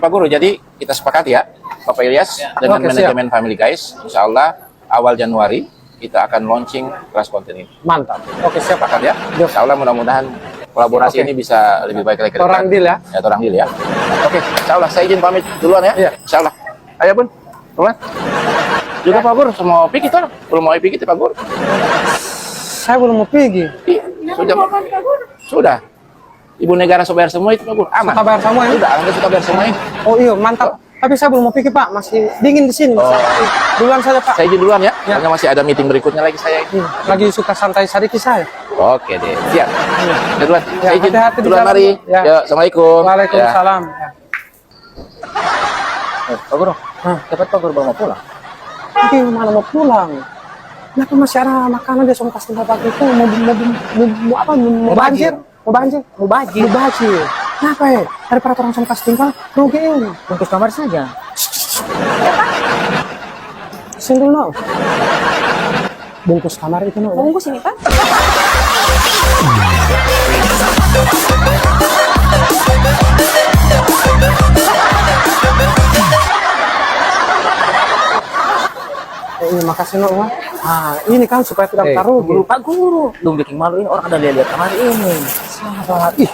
Pak Guru, jadi kita sepakat ya, Bapak Ilyas dengan Oke, manajemen Family Guys, insya Allah awal Januari kita akan launching kelas konten ini. Mantap. Oke, siap. Sepakat ya? Insya Allah mudah-mudahan kolaborasi ini bisa lebih baik lagi ke depan. Orang deal ya. Ya, orang deal ya. Oke, insya Allah saya izin pamit duluan ya. Iya. Insya Allah. Ayo Bun, Roman. Juga Pak Guru, semua pergi kita. Belum mau pergi Pak Guru. Saya belum mau pergi. Iya, sudah. Sudah. Ibu negara sudah bayar semua itu Pak Guru. Aman. Suka bayar semua ya? Sudah, Anda suka bayar semua ini. Oh iya, mantap. Tapi saya belum mau pergi, Pak. Masih dingin di sini. Duluan saja, Pak. Saya izin duluan ya. Ya. Karena masih ada meeting berikutnya lagi saya. Lagi suka santai sedikit saya. Oke deh, siap. Duluan. Ya, Saya izin hati-hati di duluan jalan, mari. Pak. Ya. Ya, Assalamualaikum. Waalaikumsalam. Ya. Pak Guru, cepat Pak Guru baru mau pulang. Tapi mana mau pulang? Kenapa masih ada makanan dia sama kasih bapak itu mau apa? Mau banjir? Mau banjir? Mau banjir? Mau banjir. Kenapa ya? Daripada orang sama kasih tinggal, rugiin. Bungkus kamar saja. Sini dulu. Bungkus kamar itu no. Bungkus ini, Pak. Ini makasih no. Ah, ini kan supaya tidak taruh. Guru, Pak Guru. Belum bikin malu ini orang ada lihat kamar ini. Sabar. Ih,